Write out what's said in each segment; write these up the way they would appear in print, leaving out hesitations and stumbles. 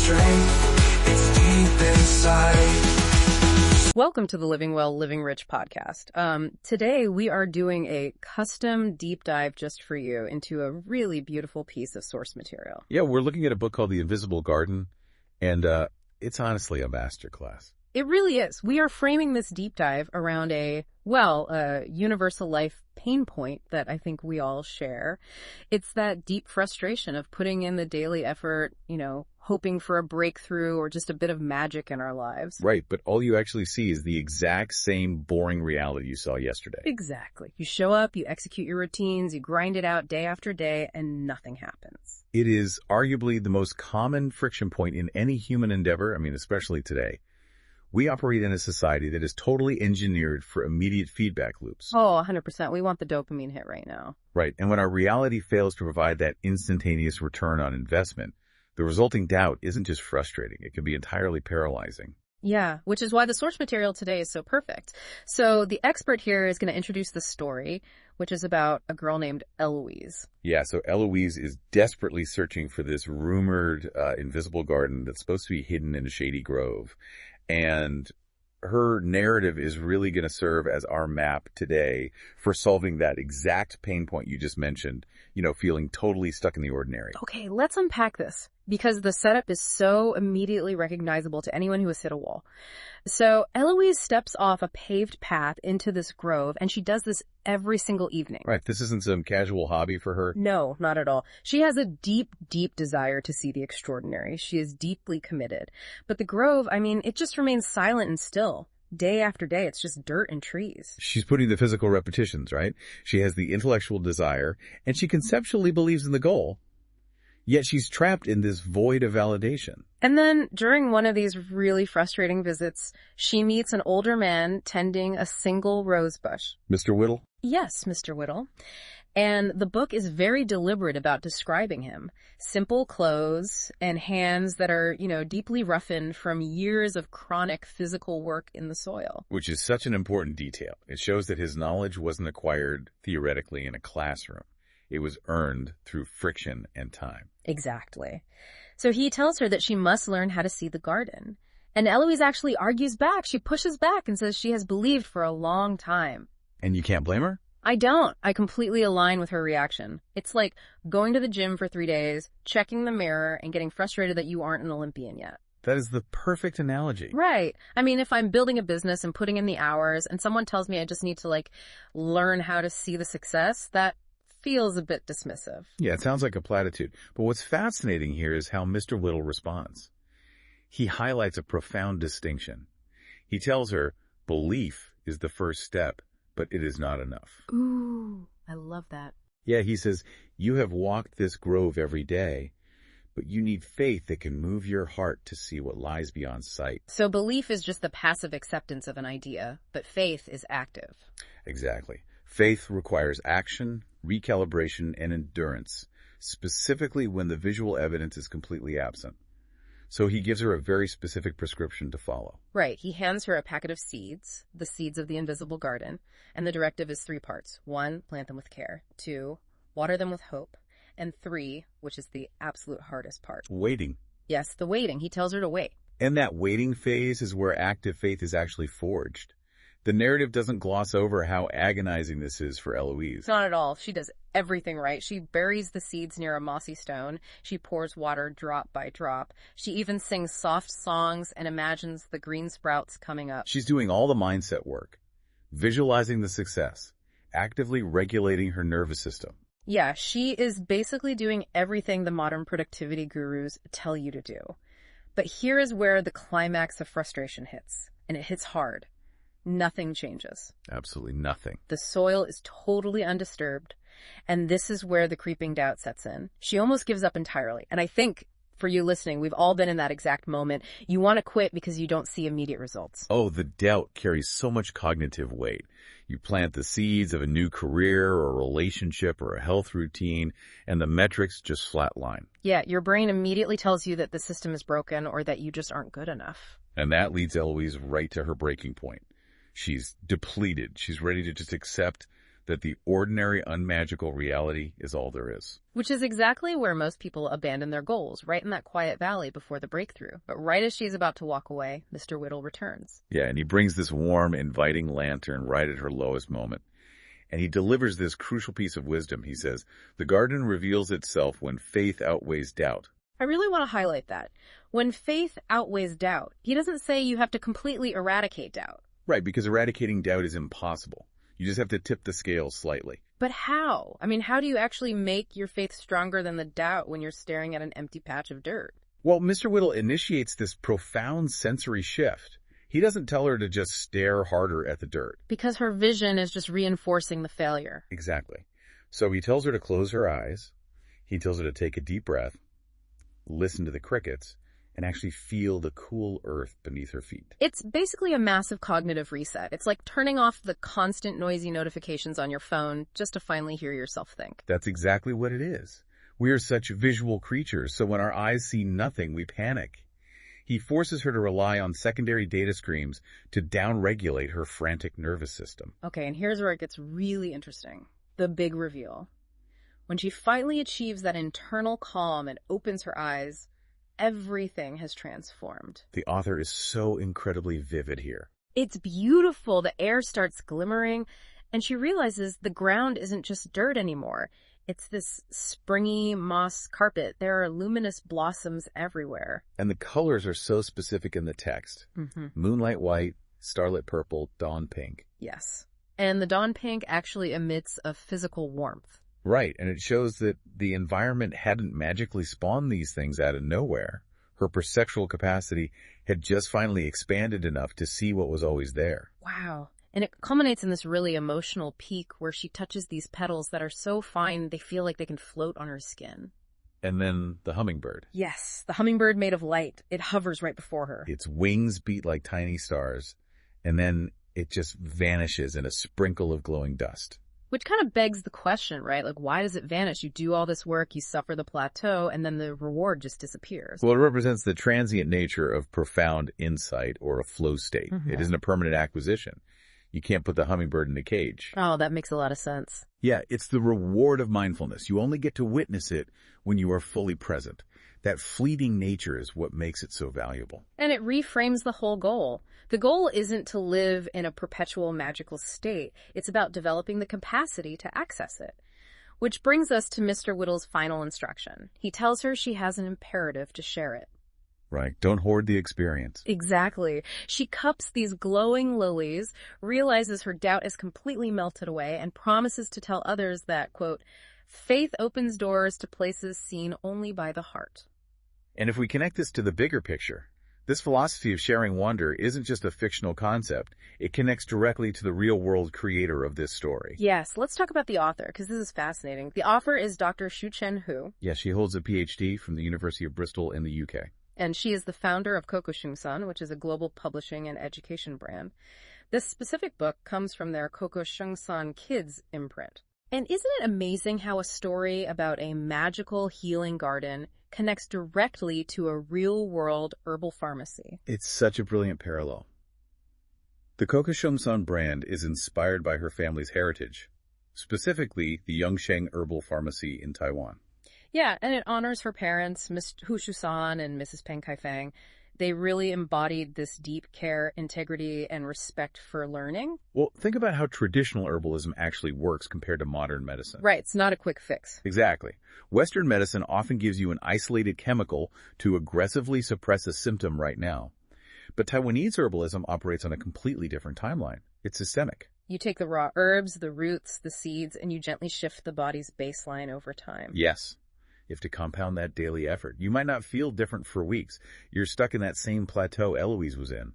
strength, it's deep inside. Welcome to the Living Well, Living Rich podcast. Today we are doing a custom deep dive just for you into a really beautiful piece of source material. Yeah, we're looking at a book called The Invisible Garden, and it's honestly a masterclass. It really is. We are framing this deep dive around a universal life pain point that I think we all share. It's that deep frustration of putting in the daily effort, hoping for a breakthrough or just a bit of magic in our lives. Right, but all you actually see is the exact same boring reality you saw yesterday. Exactly. You show up, you execute your routines, you grind it out day after day, and nothing happens. It is arguably the most common friction point in any human endeavor, especially today. We operate in a society that is totally engineered for immediate feedback loops. Oh, 100%. We want the dopamine hit right now. Right, and when our reality fails to provide that instantaneous return on investment, the resulting doubt isn't just frustrating, it can be entirely paralyzing. Yeah, which is why the source material today is so perfect. So the expert here is going to introduce the story, which is about a girl named Eloise. Yeah, so Eloise is desperately searching for this rumored invisible garden that's supposed to be hidden in a shady grove. And her narrative is really going to serve as our map today for solving that exact pain point you just mentioned, feeling totally stuck in the ordinary. Okay, let's unpack this because the setup is so immediately recognizable to anyone who has hit a wall. So Eloise steps off a paved path into this grove, and she does this every single evening. Right, this isn't some casual hobby for her. No, not at all. She has a deep, deep desire to see the extraordinary. She is deeply committed. But the grove, it just remains silent and still. Day after day, it's just dirt and trees. She's putting the physical repetitions, right? She has the intellectual desire, and she conceptually believes in the goal. Yet she's trapped in this void of validation. And then during one of these really frustrating visits, she meets an older man tending a single rose bush. Mr. Whittle? Yes, Mr. Whittle. And the book is very deliberate about describing him. Simple clothes and hands that are, deeply roughened from years of chronic physical work in the soil. Which is such an important detail. It shows that his knowledge wasn't acquired theoretically in a classroom. It was earned through friction and time. Exactly. So he tells her that she must learn how to see the garden. And Eloise actually argues back. She pushes back and says she has believed for a long time. And you can't blame her? I don't. I completely align with her reaction. It's like going to the gym for 3 days, checking the mirror, and getting frustrated that you aren't an Olympian yet. That is the perfect analogy. Right. If I'm building a business and putting in the hours and someone tells me I just need to learn how to see the success, that feels a bit dismissive. Yeah, it sounds like a platitude. But what's fascinating here is how Mr. Whittle responds. He highlights a profound distinction. He tells her, belief is the first step, but it is not enough. Ooh, I love that. Yeah, he says, you have walked this grove every day, but you need faith that can move your heart to see what lies beyond sight. So belief is just the passive acceptance of an idea, but faith is active. Exactly. Faith requires action, recalibration, and endurance, specifically when the visual evidence is completely absent. So he gives her a very specific prescription to follow. Right. He hands her a packet of seeds, the seeds of the invisible garden, and the directive is 3 parts. 1, plant them with care. 2, water them with hope. And 3, which is the absolute hardest part. Waiting. Yes, the waiting. He tells her to wait. And that waiting phase is where active faith is actually forged. The narrative doesn't gloss over how agonizing this is for Eloise. Not at all. She does everything right. She buries the seeds near a mossy stone. She pours water drop by drop. She even sings soft songs and imagines the green sprouts coming up. She's doing all the mindset work, visualizing the success, actively regulating her nervous system. Yeah, she is basically doing everything the modern productivity gurus tell you to do. But here is where the climax of frustration hits, and it hits hard. Nothing changes. Absolutely nothing. The soil is totally undisturbed, and this is where the creeping doubt sets in. She almost gives up entirely, and I think, for you listening, we've all been in that exact moment. You want to quit because you don't see immediate results. Oh, the doubt carries so much cognitive weight. You plant the seeds of a new career or a relationship or a health routine, and the metrics just flatline. Yeah, your brain immediately tells you that the system is broken or that you just aren't good enough. And that leads Eloise right to her breaking point. She's depleted. She's ready to just accept that the ordinary, unmagical reality is all there is. Which is exactly where most people abandon their goals, right in that quiet valley before the breakthrough. But right as she's about to walk away, Mr. Whittle returns. Yeah, and he brings this warm, inviting lantern right at her lowest moment. And he delivers this crucial piece of wisdom. He says, "The garden reveals itself when faith outweighs doubt." I really want to highlight that. When faith outweighs doubt, he doesn't say you have to completely eradicate doubt. Right, because eradicating doubt is impossible. You just have to tip the scales slightly. But how? I mean, how do you actually make your faith stronger than the doubt when you're staring at an empty patch of dirt? Well, Mr. Whittle initiates this profound sensory shift. He doesn't tell her to just stare harder at the dirt. Because her vision is just reinforcing the failure. Exactly. So he tells her to close her eyes. He tells her to take a deep breath, listen to the crickets, and actually feel the cool earth beneath her feet. It's basically a massive cognitive reset. It's like turning off the constant noisy notifications on your phone just to finally hear yourself think. That's exactly what it is. We are such visual creatures, so when our eyes see nothing, we panic. He forces her to rely on secondary data streams to downregulate her frantic nervous system. Okay, and here's where it gets really interesting. The big reveal. When she finally achieves that internal calm and opens her eyes, everything has transformed. The author is so incredibly vivid here. It's beautiful. The air starts glimmering, and she realizes the ground isn't just dirt anymore. It's this springy moss carpet. There are luminous blossoms everywhere. And the colors are so specific in the text. Moonlight white, starlit purple, dawn pink. Yes. And the dawn pink actually emits a physical warmth. Right, and it shows that the environment hadn't magically spawned these things out of nowhere. Her perceptual capacity had just finally expanded enough to see what was always there. Wow. And it culminates in this really emotional peak where she touches these petals that are so fine they feel like they can float on her skin. And then the hummingbird. Yes, the hummingbird made of light. It hovers right before her. Its wings beat like tiny stars, and then it just vanishes in a sprinkle of glowing dust. Which kind of begs the question, right? Like, why does it vanish? You do all this work, you suffer the plateau, and then the reward just disappears. Well, it represents the transient nature of profound insight or a flow state. It isn't a permanent acquisition. You can't put the hummingbird in a cage. Oh, that makes a lot of sense. Yeah, it's the reward of mindfulness. You only get to witness it when you are fully present. That fleeting nature is what makes it so valuable. And it reframes the whole goal. The goal isn't to live in a perpetual magical state. It's about developing the capacity to access it. Which brings us to Mr. Whittle's final instruction. He tells her she has an imperative to share it. Right. Don't hoard the experience. Exactly. She cups these glowing lilies, realizes her doubt is completely melted away, and promises to tell others that, quote, faith opens doors to places seen only by the heart. And if we connect this to the bigger picture, this philosophy of sharing wonder isn't just a fictional concept. It connects directly to the real-world creator of this story. Yes, let's talk about the author, because this is fascinating. The author is Dr. Shu-Chen Hu. Yeah, she holds a PhD from the University of Bristol in the UK. And she is the founder of Kokoshungsan, which is a global publishing and education brand. This specific book comes from their Kokoshungsan Kids imprint. And isn't it amazing how a story about a magical healing garden connects directly to a real-world herbal pharmacy? It's such a brilliant parallel. The Kokoshungsan brand is inspired by her family's heritage, specifically the Yongsheng Herbal Pharmacy in Taiwan. Yeah, and it honors her parents, Miss Hu Shusan and Mrs. Peng Kaifeng. They really embodied this deep care, integrity, and respect for learning. Well, think about how traditional herbalism actually works compared to modern medicine. Right, it's not a quick fix. Exactly. Western medicine often gives you an isolated chemical to aggressively suppress a symptom right now. But Taiwanese herbalism operates on a completely different timeline. It's systemic. You take the raw herbs, the roots, the seeds, and you gently shift the body's baseline over time. Yes. You have to compound that daily effort. You might not feel different for weeks. You're stuck in that same plateau Eloise was in.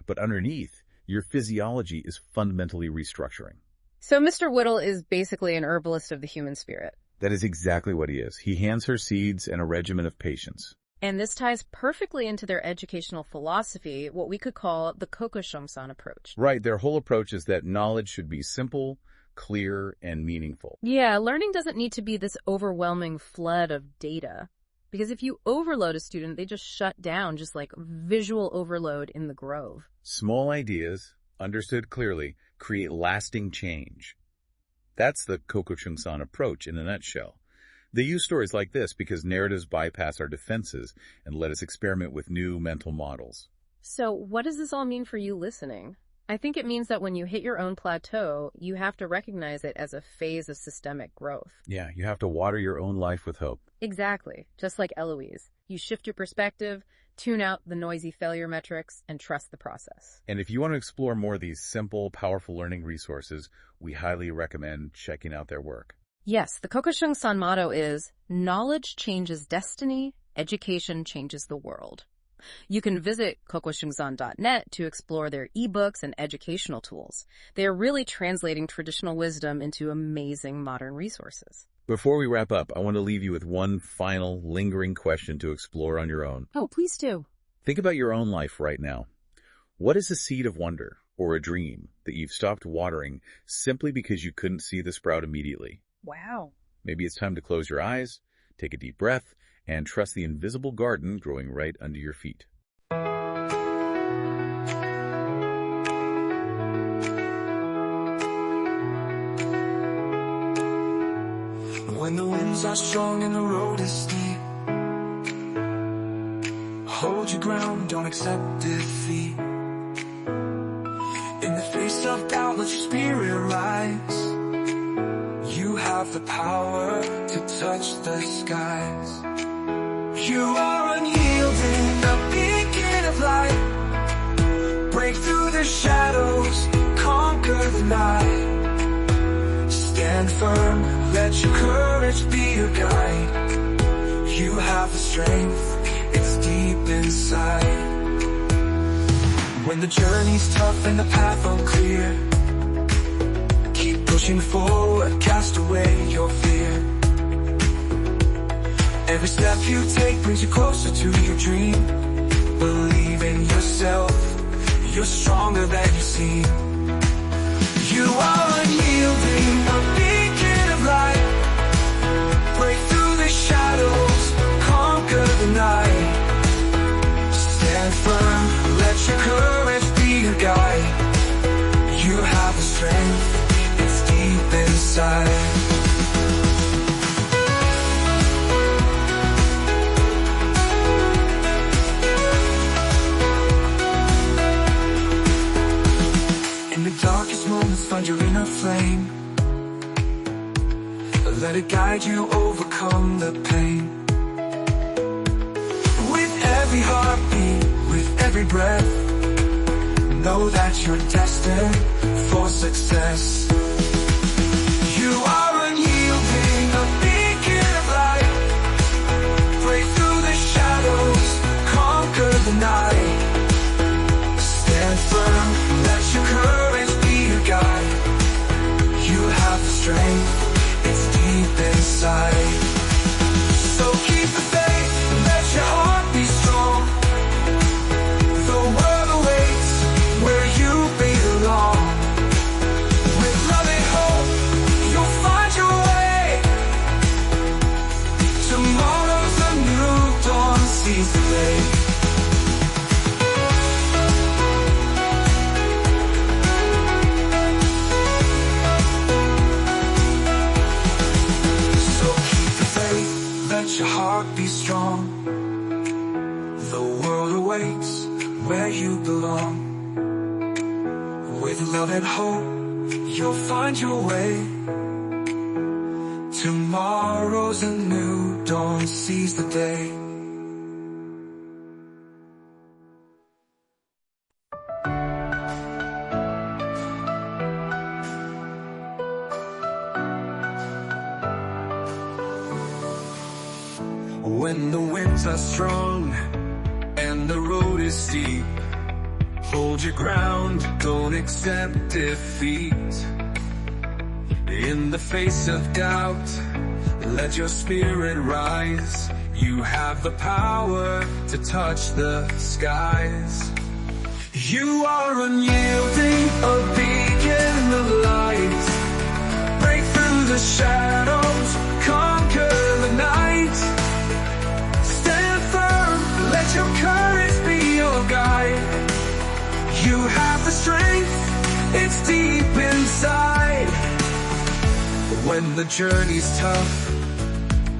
But underneath, your physiology is fundamentally restructuring. So Mr. Whittle is basically an herbalist of the human spirit. That is exactly what he is. He hands her seeds and a regimen of patience. And this ties perfectly into their educational philosophy, what we could call the Kokoshungsan approach. Right. Their whole approach is that knowledge should be simple, clear, and meaningful. Yeah, learning doesn't need to be this overwhelming flood of data. Because if you overload a student, they just shut down, just like visual overload in the Grove. Small ideas, understood clearly, create lasting change. That's the Coco Chung-san approach in a nutshell. They use stories like this because narratives bypass our defenses and let us experiment with new mental models. So what does this all mean for you listening? I think it means that when you hit your own plateau, you have to recognize it as a phase of systemic growth. Yeah, you have to water your own life with hope. Exactly. Just like Eloise. You shift your perspective, tune out the noisy failure metrics, and trust the process. And if you want to explore more of these simple, powerful learning resources, we highly recommend checking out their work. Yes, the Coco Chung-san motto is, knowledge changes destiny, education changes the world. You can visit cocochungsan.net to explore their ebooks and educational tools. They are really translating traditional wisdom into amazing modern resources. Before we wrap up, I want to leave you with one final, lingering question to explore on your own. Oh, please do. Think about your own life right now. What is a seed of wonder or a dream that you've stopped watering simply because you couldn't see the sprout immediately? Wow. Maybe it's time to close your eyes, take a deep breath, and trust the invisible garden growing right under your feet. When the winds are strong and the road is steep, hold your ground, don't accept defeat. In the face of doubt, let your spirit rise. You have the power to touch the skies. You are unyielding, the beacon of light. Break through the shadows, conquer the night. Stand firm, let your courage be your guide. You have the strength, it's deep inside. When the journey's tough and the path unclear, keep pushing forward, cast away your fear. Every step you take brings you closer to your dream. Believe in yourself, you're stronger than you seem. You are unyielding, a beacon of light. Break through the shadows, conquer the night. Stand firm, let your courage be your guide. You have the strength, it's deep inside. Find your inner flame. Let it guide you, overcome the pain. With every heartbeat, with every breath, know that you're destined for success. You are unyielding, a beacon of light. Break through the shadows, conquer the night. Stand firm, let your courage be your guide. You have the strength, it's deep inside. So keep the faith, let your heart be strong. The world awaits where you belong. With love and hope, you'll find your way. Tomorrow's a new dawn, seize the day. Let your heart be strong. The world awaits where you belong. With love and hope, you'll find your way. Tomorrow's a new dawn, seize the day. When the winds are strong and the road is steep, hold your ground, don't accept defeat. In the face of doubt, let your spirit rise. You have the power to touch the skies. You are unyielding, a beacon of light. Break through the shadows, conquer the night. Let your courage be your guide. You have the strength, it's deep inside. When the journey's tough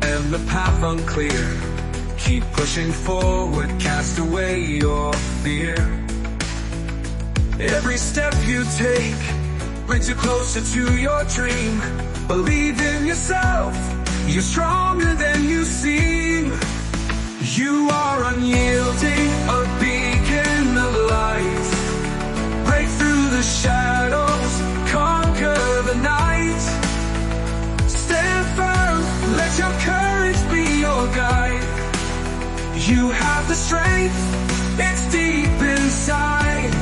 and the path unclear, keep pushing forward, cast away your fear. Every step you take brings you closer to your dream. Believe in yourself, you're stronger than you seem. You are unyielding, a beacon of light. Break through the shadows, conquer the night. Stand firm, let your courage be your guide. You have the strength, it's deep inside.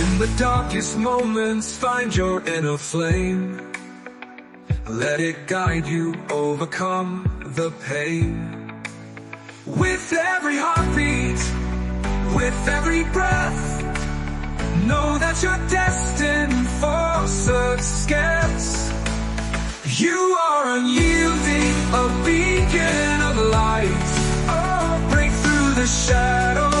In the darkest moments, find your inner flame. Let it guide you, overcome the pain. With every heartbeat, with every breath, know that you're destined for success. You are unyielding, a beacon of light. Oh, break through the shadows.